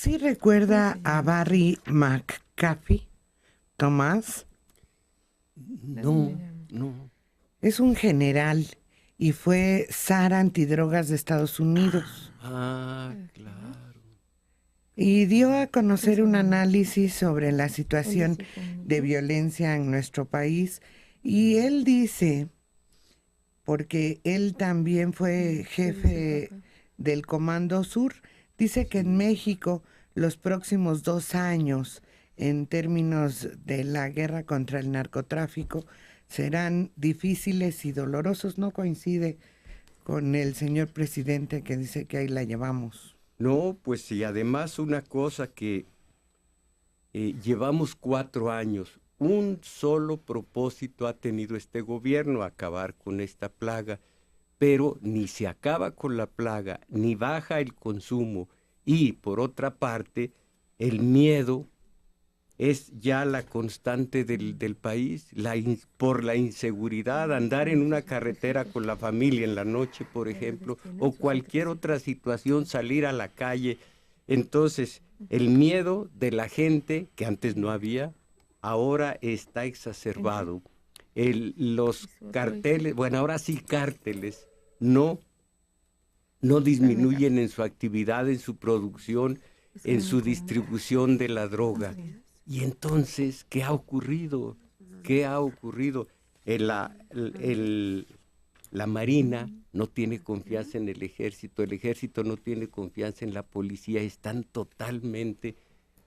¿Sí recuerda a Barry McAfee, Tomás? No, no. Es un general y fue zar antidrogas de Estados Unidos. Ah, claro. Y dio a conocer un análisis sobre la situación de violencia en nuestro país. Y él dice, porque él también fue jefe del Comando Sur, dice que en México los próximos 2 años, en términos de la guerra contra el narcotráfico, serán difíciles y dolorosos. No coincide con el señor presidente que dice que ahí la llevamos. No, pues sí, además una cosa que llevamos 4 años, un solo propósito ha tenido este gobierno, acabar con esta plaga, pero ni se acaba con la plaga, ni baja el consumo, y por otra parte, el miedo es ya la constante del país, por la inseguridad, andar en una carretera con la familia en la noche, por ejemplo, o cualquier otra situación, salir a la calle. Entonces, el miedo de la gente, que antes no había, ahora está exacerbado. Los carteles, bueno, ahora sí cárteles, no, no disminuyen en su actividad, en su producción, en su distribución de la droga. Y entonces, ¿qué ha ocurrido? ¿Qué ha ocurrido? La Marina no tiene confianza en el ejército no tiene confianza en la policía, están totalmente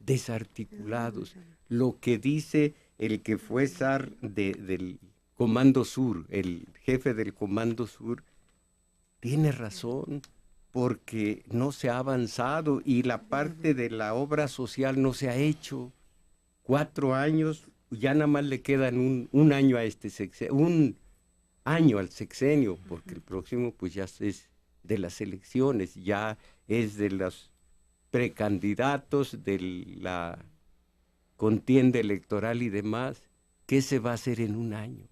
desarticulados. Lo que dice el que fue zar del Comando Sur, el jefe del Comando Sur, tiene razón, porque no se ha avanzado y la parte de la obra social no se ha hecho. 4 años, ya nada más le quedan un año a este sexenio, un año al sexenio, porque el próximo pues ya es de las elecciones, ya es de los precandidatos, de la contienda electoral y demás. ¿Qué se va a hacer en un año?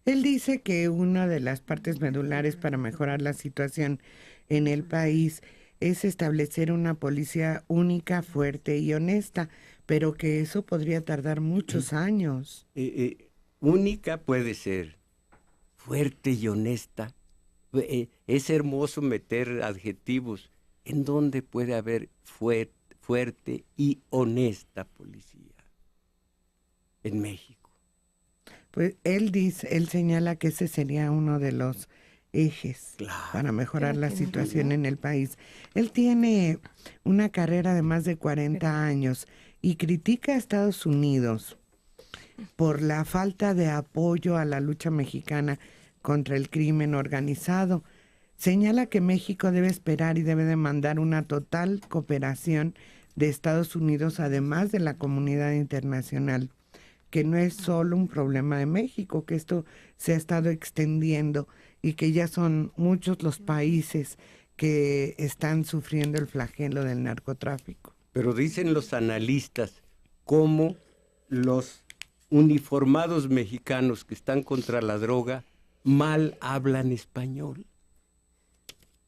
Él dice que una de las partes medulares para mejorar la situación en el país es establecer una policía única, fuerte y honesta, pero que eso podría tardar muchos años. Única puede ser, fuerte y honesta. Es hermoso meter adjetivos. ¿En dónde puede haber fuerte y honesta policía? En México. Pues él señala que ese sería uno de los ejes para Claro. mejorar la situación en el país. Él tiene una carrera de más de 40 años y critica a Estados Unidos por la falta de apoyo a la lucha mexicana contra el crimen organizado. Señala que México debe esperar y debe demandar una total cooperación de Estados Unidos, además de la comunidad internacional, que no es solo un problema de México, que esto se ha estado extendiendo y que ya son muchos los países que están sufriendo el flagelo del narcotráfico. Pero dicen los analistas cómo los uniformados mexicanos que están contra la droga mal hablan español.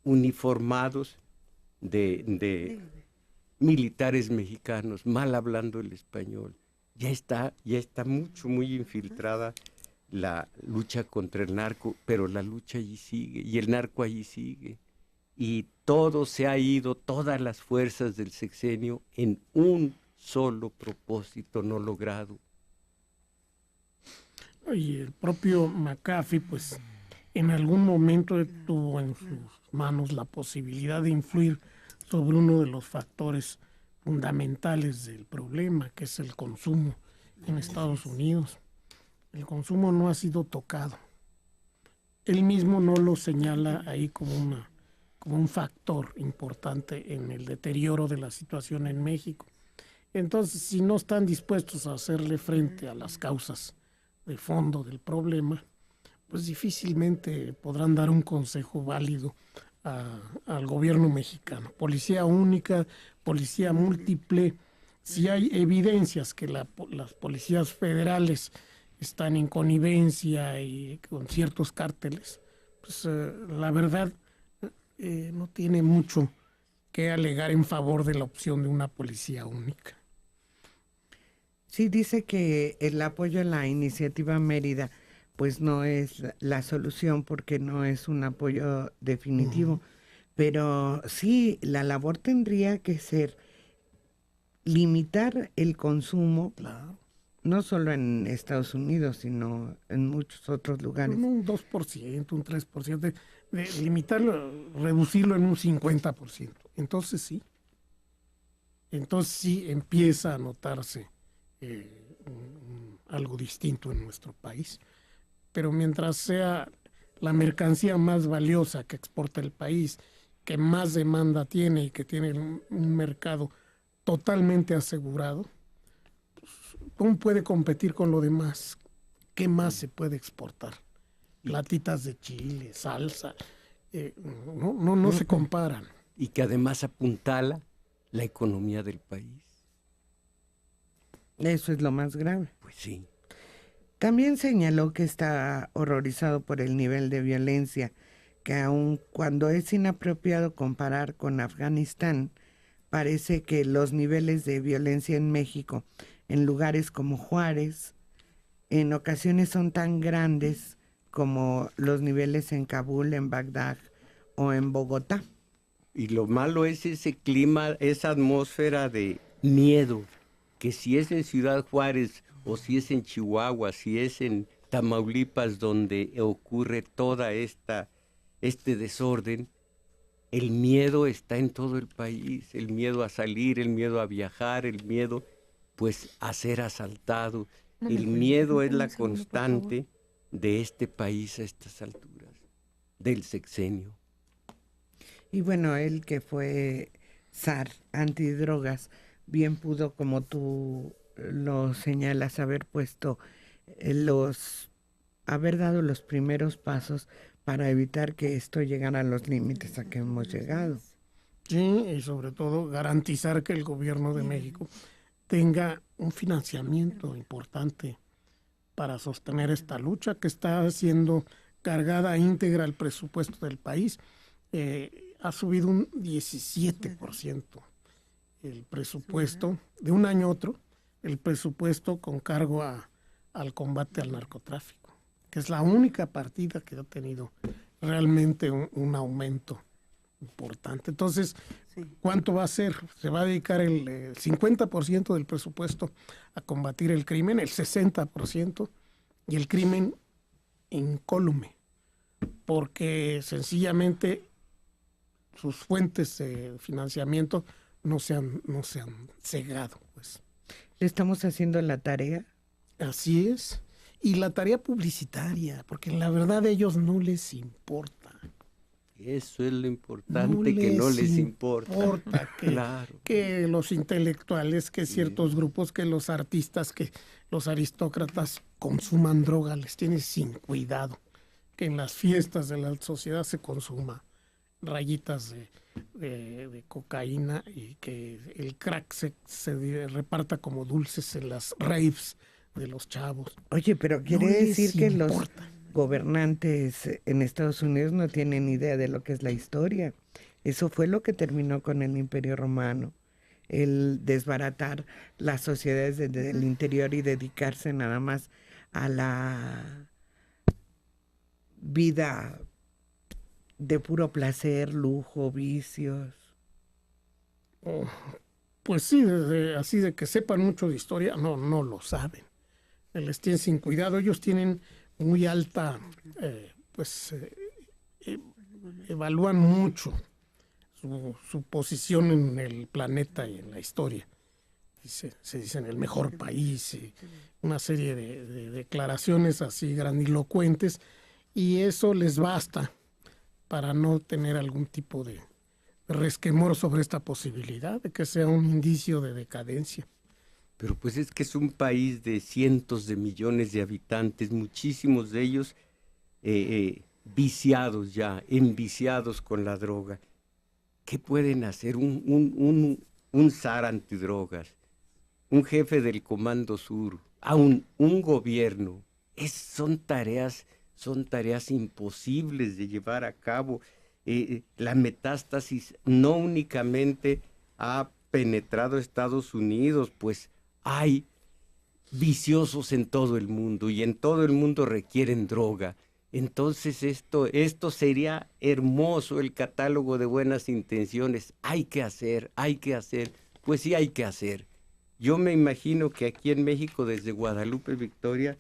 Uniformados de militares mexicanos mal hablando el español. Ya está muy infiltrada la lucha contra el narco, pero la lucha allí sigue y el narco allí sigue. Y todo se ha ido, todas las fuerzas del sexenio en un solo propósito no logrado. Y el propio McAfee, pues, en algún momento tuvo en sus manos la posibilidad de influir sobre uno de los factores fundamentales del problema, que es el consumo en Estados Unidos. El consumo no ha sido tocado. Él mismo no lo señala ahí como un factor importante en el deterioro de la situación en México. Entonces, si no están dispuestos a hacerle frente a las causas de fondo del problema, pues difícilmente podrán dar un consejo válido al gobierno mexicano. Policía única, policía múltiple. Si hay evidencias que las policías federales están en connivencia y con ciertos cárteles, pues la verdad no tiene mucho que alegar en favor de la opción de una policía única. Sí, dice que el apoyo a la iniciativa Mérida pues no es la solución porque no es un apoyo definitivo, pero sí, la labor tendría que ser limitar el consumo, Claro. no solo en Estados Unidos, sino en muchos otros lugares. Un 2%, un 3%, de limitarlo, reducirlo en un 50%. Entonces sí empieza a notarse algo distinto en nuestro país. Pero mientras sea la mercancía más valiosa que exporta el país, que más demanda tiene y que tiene un mercado totalmente asegurado, pues, ¿cómo puede competir con lo demás? ¿Qué más se puede exportar? Latitas de chile, salsa, no se comparan. Y que además apuntala la economía del país. Eso es lo más grave. Pues sí. También señaló que está horrorizado por el nivel de violencia, que aun cuando es inapropiado comparar con Afganistán, parece que los niveles de violencia en México, en lugares como Juárez, en ocasiones son tan grandes como los niveles en Kabul, en Bagdad o en Bogotá. Y lo malo es ese clima, esa atmósfera de miedo, que si es en Ciudad Juárez o si es en Chihuahua, si es en Tamaulipas donde ocurre toda este desorden, el miedo está en todo el país, el miedo a salir, el miedo a viajar, el miedo pues a ser asaltado. El miedo es la constante de este país a estas alturas, del sexenio. Y bueno, él que fue zar antidrogas, bien pudo, como tú lo señalas, haber dado los primeros pasos para evitar que esto llegara a los límites a que hemos llegado. Sí, y sobre todo garantizar que el gobierno de México tenga un financiamiento importante para sostener esta lucha que está siendo cargada íntegra al presupuesto del país. Ha subido un 17% el presupuesto de un año a otro, el presupuesto con cargo al combate al narcotráfico, que es la única partida que ha tenido realmente un aumento importante. Entonces, ¿cuánto va a ser? Se va a dedicar el 50% del presupuesto a combatir el crimen, el 60%, y el crimen incólume, porque sencillamente sus fuentes de financiamiento no se han cegado, pues. ¿Le estamos haciendo la tarea? Así es. Y la tarea publicitaria, porque la verdad a ellos no les importa. Eso es lo importante, que no les importa. Claro. Que los intelectuales, que ciertos grupos, que los artistas, que los aristócratas consuman droga, les tiene sin cuidado. Que en las fiestas de la sociedad se consuma rayitas de cocaína y que el crack se reparta como dulces en las raves de los chavos. Oye, pero quiere decir que los gobernantes en Estados Unidos no tienen idea de lo que es la historia. Eso fue lo que terminó con el Imperio Romano, el desbaratar las sociedades del interior y dedicarse nada más a la vida de puro placer, lujo, vicios. Pues sí, así de que sepan mucho de historia, no lo saben. Les tienen sin cuidado. Ellos tienen muy alta, evalúan mucho su posición en el planeta y en la historia. Se dicen el mejor país, una serie de declaraciones así grandilocuentes, y eso les basta para no tener algún tipo de resquemor sobre esta posibilidad de que sea un indicio de decadencia. Pero pues es que es un país de cientos de millones de habitantes, muchísimos de ellos viciados ya, enviciados con la droga. ¿Qué pueden hacer un zar antidrogas, un jefe del Comando Sur, un gobierno? Son tareas imposibles de llevar a cabo. la metástasis no únicamente ha penetrado Estados Unidos, pues hay viciosos en todo el mundo y en todo el mundo requieren droga. Entonces esto sería hermoso, el catálogo de buenas intenciones. Hay que hacer, pues sí hay que hacer. Yo me imagino que aquí en México, desde Guadalupe, Victoria,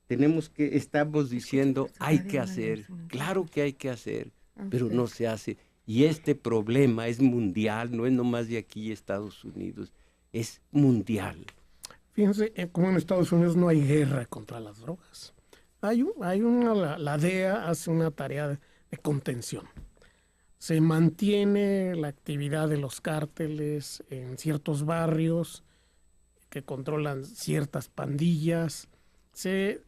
estamos diciendo hay que hacer, claro que hay que hacer, pero no se hace. Y este problema es mundial, no es nomás de aquí Estados Unidos, es mundial. Fíjense, como en Estados Unidos no hay guerra contra las drogas. La DEA hace una tarea de contención. Se mantiene la actividad de los cárteles en ciertos barrios que controlan ciertas pandillas. De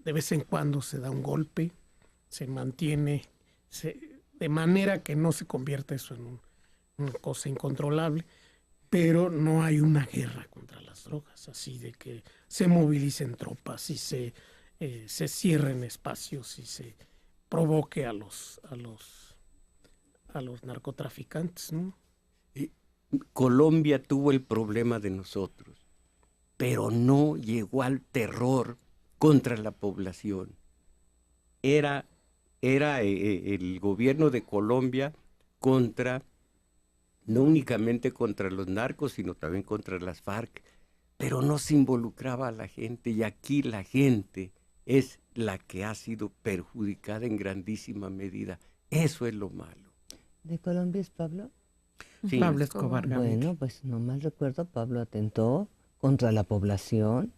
vez en cuando se da un golpe, se mantiene de manera que no se convierta eso en una cosa incontrolable, pero no hay una guerra contra las drogas, así de que se movilicen tropas y se cierren espacios y se provoque a los narcotraficantes, ¿no? Colombia tuvo el problema de nosotros, pero no llegó al terror contra la población. Era el gobierno de Colombia no únicamente contra los narcos, sino también contra las FARC, pero no se involucraba a la gente, y aquí la gente es la que ha sido perjudicada en grandísima medida. Eso es lo malo. ¿De Colombia es Pablo? Sí. Pablo Escobar Gaviria. Bueno, pues no mal recuerdo, Pablo atentó contra la población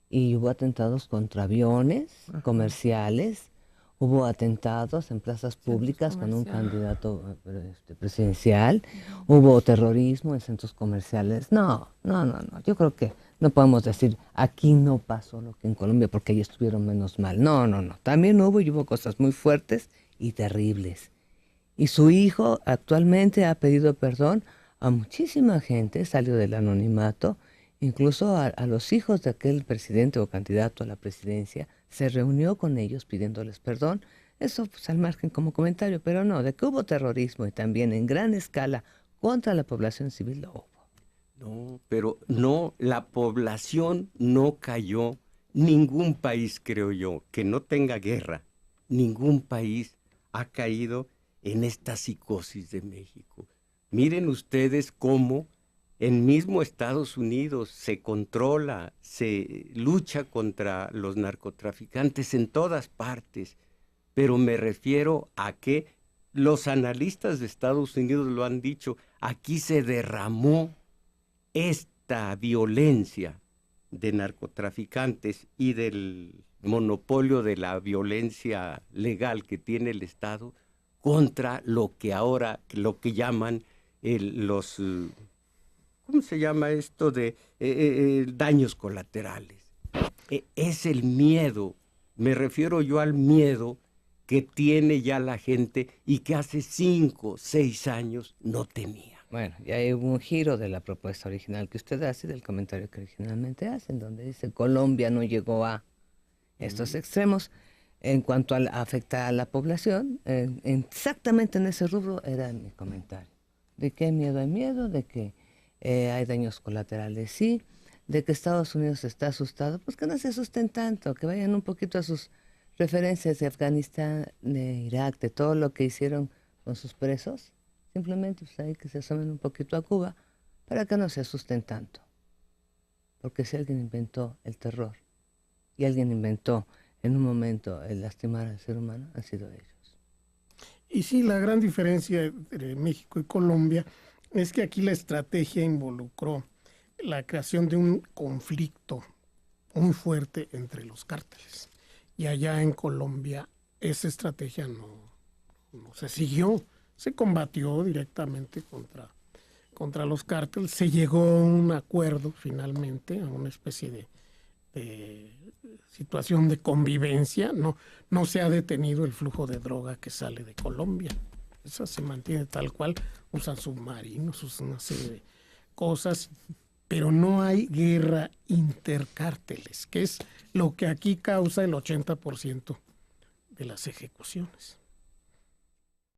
y hubo atentados contra aviones comerciales, hubo atentados en plazas públicas con un candidato presidencial, hubo terrorismo en centros comerciales. No, yo creo que no podemos decir aquí no pasó lo que en Colombia porque ahí estuvieron menos mal. No, también hubo cosas muy fuertes y terribles. Y su hijo actualmente ha pedido perdón a muchísima gente, salió del anonimato, incluso a los hijos de aquel presidente o candidato a la presidencia, se reunió con ellos pidiéndoles perdón. Eso pues al margen como comentario, pero no, de que hubo terrorismo y también en gran escala contra la población civil lo hubo. No, pero no, la población no cayó. Ningún país, creo yo, que no tenga guerra, ningún país ha caído en esta psicosis de México. Miren ustedes cómo en mismo Estados Unidos se controla, se lucha contra los narcotraficantes en todas partes, pero me refiero a que los analistas de Estados Unidos lo han dicho, aquí se derramó esta violencia de narcotraficantes y del monopolio de la violencia legal que tiene el Estado contra lo que llaman ¿cómo se llama esto? Daños colaterales. Es el miedo, me refiero yo al miedo que tiene ya la gente y que hace 5, 6 años no tenía. Bueno, ya hay un giro de la propuesta original que usted hace, del comentario que originalmente hace, en donde dice Colombia no llegó a estos extremos. En cuanto a afectar a la población, exactamente en ese rubro era mi comentario. ¿De qué miedo hay miedo? De que hay daños colaterales, sí. De que Estados Unidos está asustado, pues que no se asusten tanto, que vayan un poquito a sus referencias de Afganistán, de Irak, de todo lo que hicieron con sus presos. Simplemente pues ahí que se asomen un poquito a Cuba para que no se asusten tanto. Porque si alguien inventó el terror y alguien inventó en un momento el lastimar al ser humano, han sido ellos. Y sí, la gran diferencia entre México y Colombia es que aquí la estrategia involucró la creación de un conflicto muy fuerte entre los cárteles. Y allá en Colombia esa estrategia no se siguió, se combatió directamente contra los cárteles, se llegó a un acuerdo finalmente, a una especie de situación de convivencia, no se ha detenido el flujo de droga que sale de Colombia. Eso se mantiene tal cual, usan submarinos, usan una serie de cosas, pero no hay guerra intercárteles, que es lo que aquí causa el 80% de las ejecuciones.